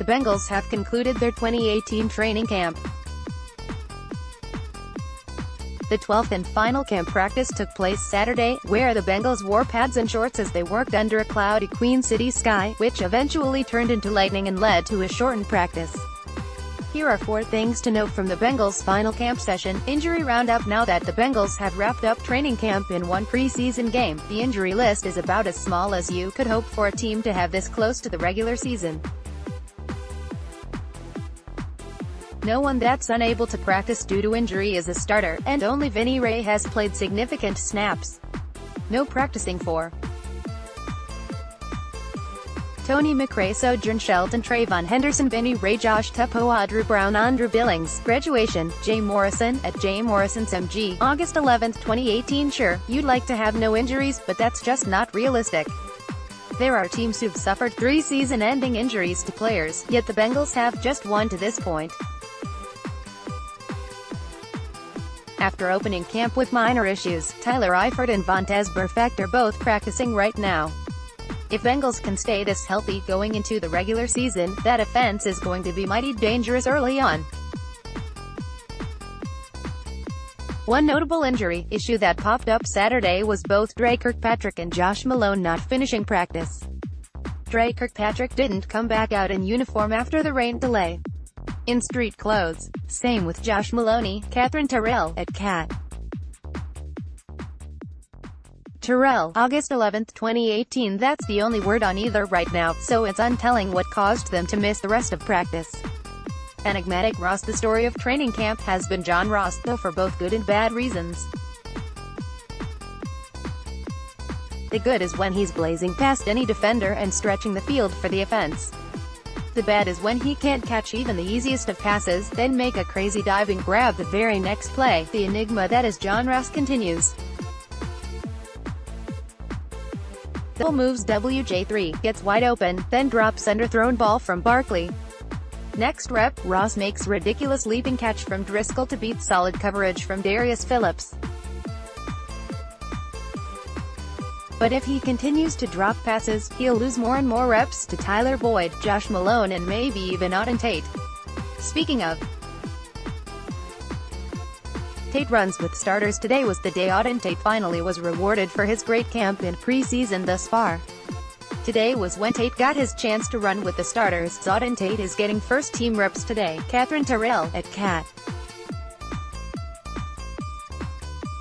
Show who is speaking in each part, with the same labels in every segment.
Speaker 1: Bengals have concluded their 2018 training camp. The 12th and final camp practice took place Saturday, where the Bengals wore pads and shorts as they worked under a cloudy Queen City sky, which eventually turned into lightning and led to a shortened practice. Here are 4 things to note from the Bengals' final camp session. Injury roundup. Now that the Bengals have wrapped up training camp in one preseason game, the injury list is about as small as you could hope for a team to have this close to the regular season. No one that's unable to practice due to injury is a starter, and only Vinny Ray has played significant snaps. No practicing for Tony McRae, Sojourn Shelton, Trayvon Henderson, Vinny Ray, Josh Tupou, Drew Brown, Andrew Billings. Graduation, Jay Morrison, at Jay Morrison's MG, August 11, 2018. Sure, you'd like to have no injuries, but that's just not realistic. There are teams who've suffered 3 season-ending injuries to players, yet the Bengals have just one to this point. After opening camp with minor issues, Tyler Eifert and Vontaze Burfict are both practicing right now. If Bengals can stay this healthy going into the regular season, that offense is going to be mighty dangerous early on. One notable injury issue that popped up Saturday was both Dre Kirkpatrick and Josh Malone not finishing practice. Dre Kirkpatrick didn't come back out in uniform after the rain delay. In street clothes. Same with Josh Maloney. Catherine Terrell, at Cat Terrell, August 11, 2018. That's the only word on either right now, so it's untelling what caused them to miss the rest of practice. Enigmatic Ross. The story of training camp has been John Ross, though for both good and bad reasons. The good is when he's blazing past any defender and stretching the field for the offense. The bad is when he can't catch even the easiest of passes, then make a crazy diving grab the very next play. The enigma that is John Ross continues. The moves WJ3, gets wide open, then drops underthrown ball from Barkley. Next rep, Ross makes ridiculous leaping catch from Driscoll to beat solid coverage from Darius Phillips. But if he continues to drop passes, he'll lose more and more reps to Tyler Boyd, Josh Malone, and maybe even Auden Tate. Speaking of Tate runs with starters, today was the day Auden Tate finally was rewarded for his great camp in preseason thus far. Today was when Tate got his chance to run with the starters. Auden Tate is getting first-team reps today. Catherine Terrell, at Cat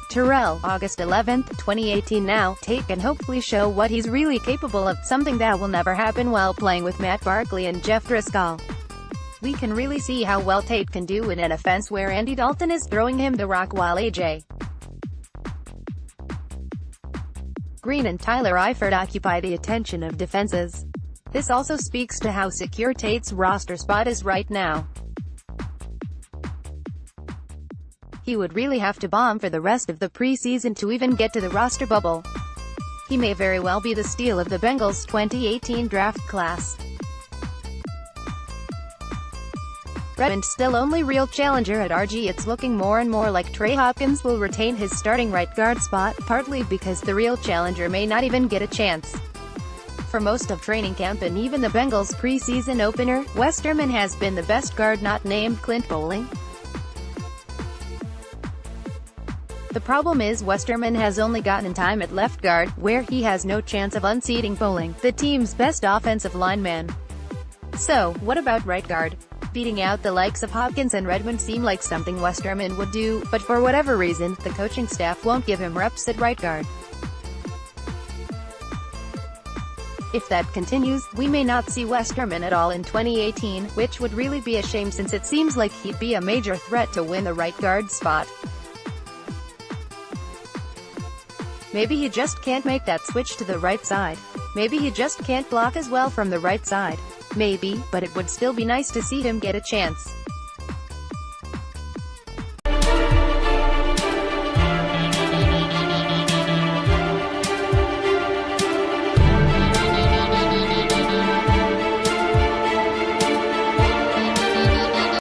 Speaker 1: Terrell, August 11, 2018. Now, Tate can hopefully show what he's really capable of, something that will never happen while playing with Matt Barkley and Jeff Driscoll. We can really see how well Tate can do in an offense where Andy Dalton is throwing him the rock while A.J. Green and Tyler Eifert occupy the attention of defenses. This also speaks to how secure Tate's roster spot is right now. He would really have to bomb for the rest of the preseason to even get to the roster bubble. He may very well be the steal of the Bengals' 2018 draft class. Redmond's still only real challenger at RG. It's looking more and more like Trey Hopkins will retain his starting right guard spot, partly because the real challenger may not even get a chance. For most of training camp and even the Bengals' preseason opener, Westerman has been the best guard not named Clint Bowling. The problem is Westerman has only gotten time at left guard, where he has no chance of unseating Bowling, the team's best offensive lineman. So, what about right guard? Beating out the likes of Hopkins and Redmond seem like something Westerman would do, but for whatever reason, the coaching staff won't give him reps at right guard. If that continues, we may not see Westerman at all in 2018, which would really be a shame since it seems like he'd be a major threat to win the right guard spot. Maybe he just can't make that switch to the right side. Maybe he just can't block as well from the right side. Maybe, but it would still be nice to see him get a chance.